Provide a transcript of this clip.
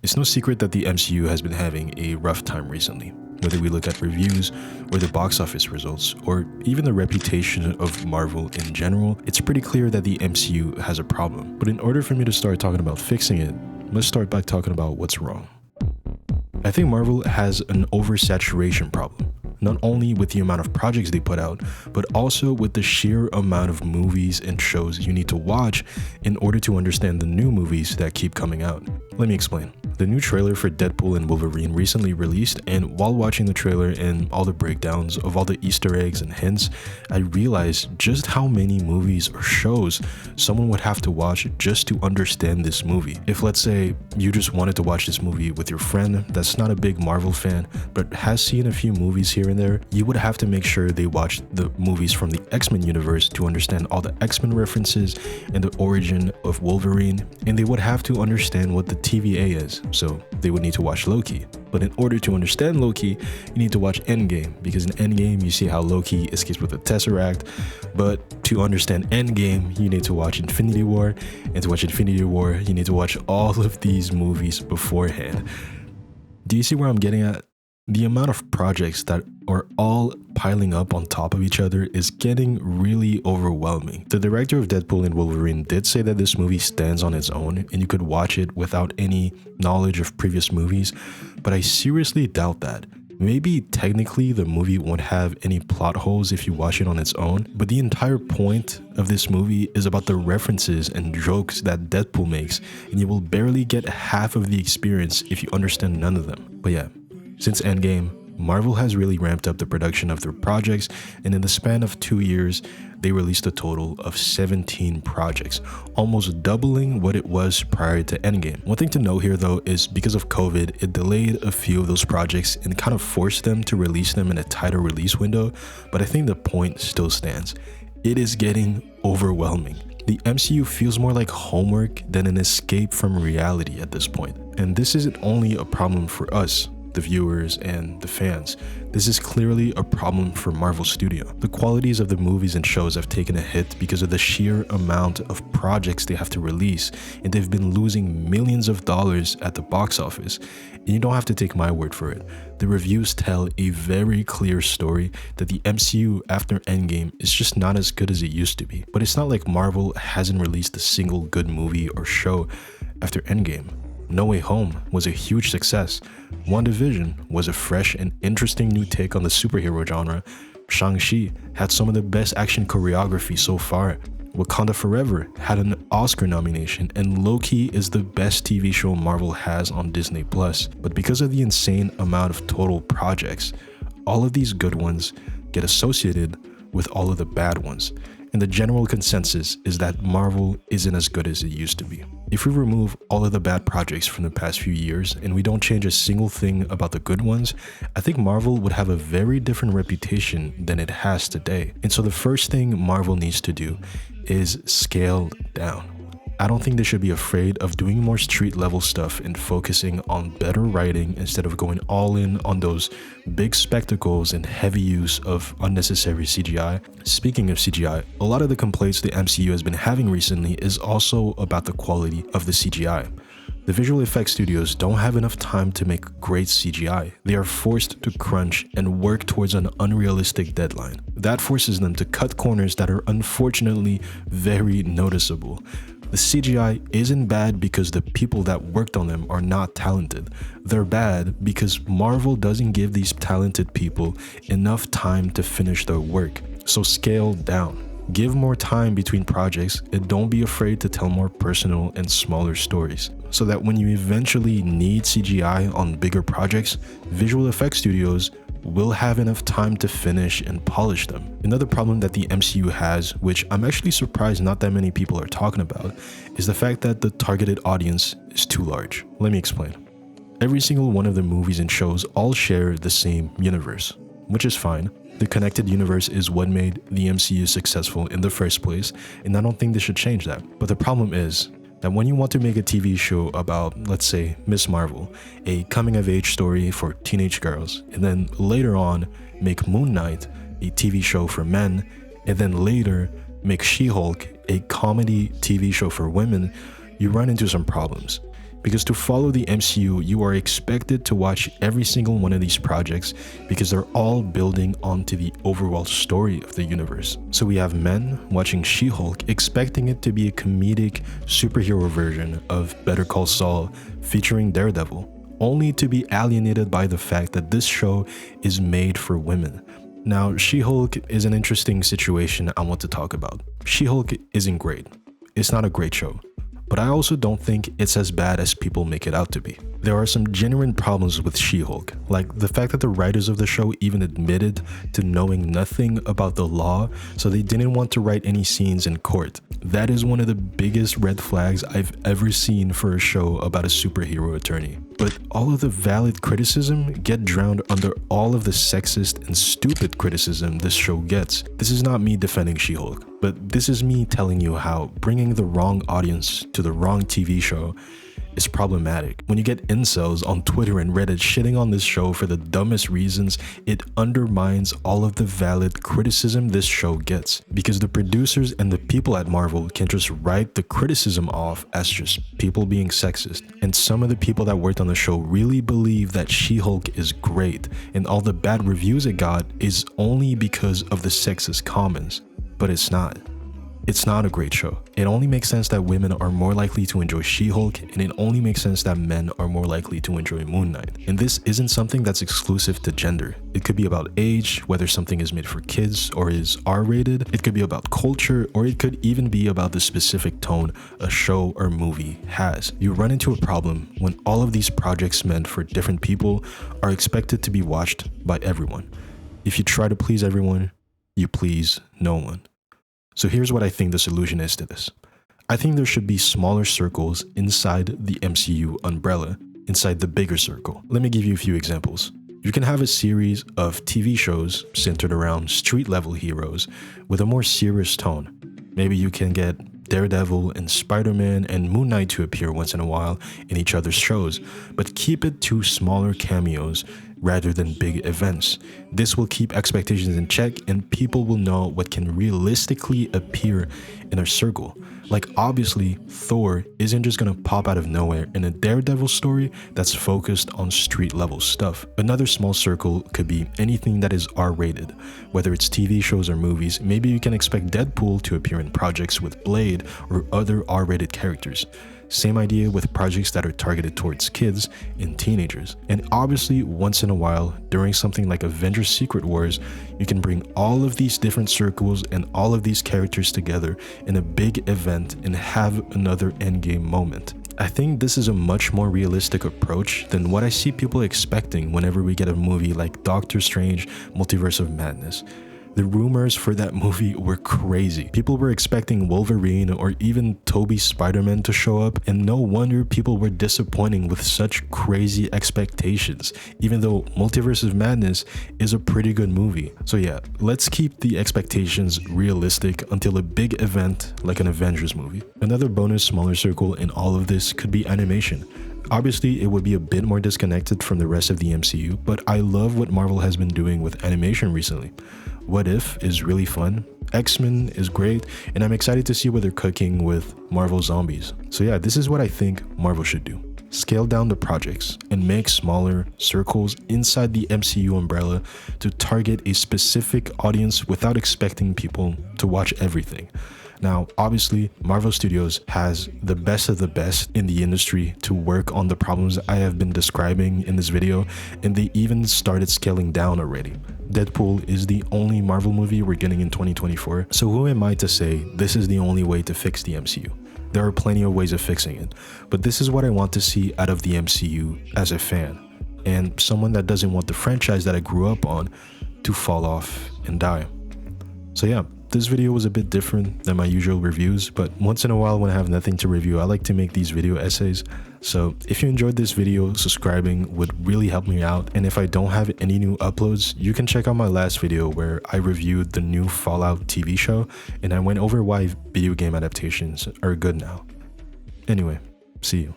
It's no secret that the MCU has been having a rough time recently. Whether we look at reviews, or the box office results, or even the reputation of Marvel in general, it's pretty clear that the MCU has a problem. But in order for me to start talking about fixing it, let's start by talking about what's wrong. I think Marvel has an oversaturation problem. Not only with the amount of projects they put out, but also with the sheer amount of movies and shows you need to watch in order to understand the new movies that keep coming out. Let me explain. The new trailer for Deadpool and Wolverine recently released, and while watching the trailer and all the breakdowns of all the Easter eggs and hints, I realized just how many movies or shows someone would have to watch just to understand this movie. If, let's say, you just wanted to watch this movie with your friend that's not a big Marvel fan, but has seen a few movies here and there, you would have to make sure they watch the movies from the X-Men universe to understand all the X-Men references and the origin of Wolverine, and they would have to understand what the TVA is, so they would need to watch Loki. But in order to understand Loki, you need to watch Endgame, because in Endgame you see how Loki escapes with the Tesseract, but to understand Endgame you need to watch Infinity War, and to watch Infinity War you need to watch all of these movies beforehand. Do you see where I'm getting at? The amount of projects that are all piling up on top of each other is getting really overwhelming. The director of Deadpool and Wolverine did say that this movie stands on its own and you could watch it without any knowledge of previous movies, but I seriously doubt that. Maybe technically the movie won't have any plot holes if you watch it on its own, but the entire point of this movie is about the references and jokes that Deadpool makes, and you will barely get half of the experience if you understand none of them. But yeah, since Endgame, Marvel has really ramped up the production of their projects, and in the span of 2 years, they released a total of 17 projects, almost doubling what it was prior to Endgame. One thing to note here though is because of COVID, it delayed a few of those projects and kind of forced them to release them in a tighter release window, but I think the point still stands. It is getting overwhelming. The MCU feels more like homework than an escape from reality at this point. And this isn't only a problem for us, the viewers and the fans. This is clearly a problem for Marvel Studio. The qualities of the movies and shows have taken a hit because of the sheer amount of projects they have to release, and they've been losing millions of dollars at the box office. And you don't have to take my word for it. The reviews tell a very clear story that the MCU after Endgame is just not as good as it used to be. But it's not like Marvel hasn't released a single good movie or show after Endgame. No Way Home was a huge success. WandaVision was a fresh and interesting new take on the superhero genre. Shang-Chi had some of the best action choreography so far. Wakanda Forever had an Oscar nomination, and Loki is the best TV show Marvel has on Disney+. But because of the insane amount of total projects, all of these good ones get associated with all of the bad ones. And the general consensus is that Marvel isn't as good as it used to be. If we remove all of the bad projects from the past few years and we don't change a single thing about the good ones, I think Marvel would have a very different reputation than it has today. And so the first thing Marvel needs to do is scale down. I don't think they should be afraid of doing more street level stuff and focusing on better writing instead of going all in on those big spectacles and heavy use of unnecessary CGI. Speaking of CGI, a lot of the complaints the MCU has been having recently is also about the quality of the CGI. The visual effects studios don't have enough time to make great CGI. They are forced to crunch and work towards an unrealistic deadline. That forces them to cut corners that are unfortunately very noticeable. The CGI isn't bad because the people that worked on them are not talented. They're bad because Marvel doesn't give these talented people enough time to finish their work. So scale down. Give more time between projects and don't be afraid to tell more personal and smaller stories, so that when you eventually need CGI on bigger projects, visual effects studios will have enough time to finish and polish them. Another problem that the MCU has, which I'm actually surprised not that many people are talking about, is the fact that the targeted audience is too large. Let me explain. Every single one of the movies and shows all share the same universe, which is fine. The connected universe is what made the MCU successful in the first place, and I don't think they should change that. But the problem is that when you want to make a TV show about, let's say, Miss Marvel, a coming-of-age story for teenage girls, and then later on make Moon Knight a TV show for men, and then later make She-Hulk a comedy TV show for women, you run into some problems. Because to follow the MCU, you are expected to watch every single one of these projects because they're all building onto the overall story of the universe. So we have men watching She-Hulk expecting it to be a comedic superhero version of Better Call Saul featuring Daredevil, only to be alienated by the fact that this show is made for women. Now, She-Hulk is an interesting situation I want to talk about. She-Hulk isn't great. It's not a great show. But I also don't think it's as bad as people make it out to be. There are some genuine problems with She-Hulk, like the fact that the writers of the show even admitted to knowing nothing about the law, so they didn't want to write any scenes in court. That is one of the biggest red flags I've ever seen for a show about a superhero attorney. But all of the valid criticism get drowned under all of the sexist and stupid criticism this show gets. This is not me defending She-Hulk, but this is me telling you how bringing the wrong audience to the wrong TV show is problematic. When you get incels on Twitter and Reddit shitting on this show for the dumbest reasons, it undermines all of the valid criticism this show gets. Because the producers and the people at Marvel can just write the criticism off as just people being sexist. And some of the people that worked on the show really believe that She-Hulk is great, and all the bad reviews it got is only because of the sexist comments. But it's not. It's not a great show. It only makes sense that women are more likely to enjoy She-Hulk, and it only makes sense that men are more likely to enjoy Moon Knight. And this isn't something that's exclusive to gender. It could be about age, whether something is made for kids or is R-rated. It could be about culture, or it could even be about the specific tone a show or movie has. You run into a problem when all of these projects meant for different people are expected to be watched by everyone. If you try to please everyone, you please no one. So here's what I think the solution is to this. I think there should be smaller circles inside the MCU umbrella, inside the bigger circle. Let me give you a few examples. You can have a series of TV shows centered around street-level heroes with a more serious tone. Maybe you can get Daredevil and Spider-Man and Moon Knight to appear once in a while in each other's shows, but keep it to smaller cameos rather than big events. This will keep expectations in check, and people will know what can realistically appear in a circle. Like, obviously, Thor isn't just gonna pop out of nowhere in a Daredevil story that's focused on street level stuff. Another small circle could be anything that is R-rated, whether it's TV shows or movies. Maybe you can expect Deadpool to appear in projects with Blade or other R-rated characters. Same idea with projects that are targeted towards kids and teenagers. And obviously, once in a while, during something like Avengers Secret Wars, you can bring all of these different circles and all of these characters together in a big event and have another endgame moment. I think this is a much more realistic approach than what I see people expecting whenever we get a movie like Doctor Strange Multiverse of Madness. The rumors for that movie were crazy. People were expecting Wolverine or even Tobey's Spider-Man to show up, and no wonder people were disappointing with such crazy expectations, even though Multiverse of Madness is a pretty good movie. So yeah, let's keep the expectations realistic until a big event like an Avengers movie. Another bonus smaller circle in all of this could be animation. Obviously, it would be a bit more disconnected from the rest of the MCU, but I love what Marvel has been doing with animation recently. What If is really fun, X-Men is great, and I'm excited to see what they're cooking with Marvel Zombies. So yeah, this is what I think Marvel should do. Scale down the projects and make smaller circles inside the MCU umbrella to target a specific audience without expecting people to watch everything. Now, obviously, Marvel Studios has the best of the best in the industry to work on the problems I have been describing in this video, and they even started scaling down already. Deadpool is the only Marvel movie we're getting in 2024, so who am I to say this is the only way to fix the MCU? There are plenty of ways of fixing it, but this is what I want to see out of the MCU as a fan, and someone that doesn't want the franchise that I grew up on to fall off and die. So yeah, this video was a bit different than my usual reviews, but once in a while when I have nothing to review, I like to make these video essays. So if you enjoyed this video, subscribing would really help me out. And if I don't have any new uploads, you can check out my last video where I reviewed the new Fallout TV show and I went over why video game adaptations are good now. Anyway, see you.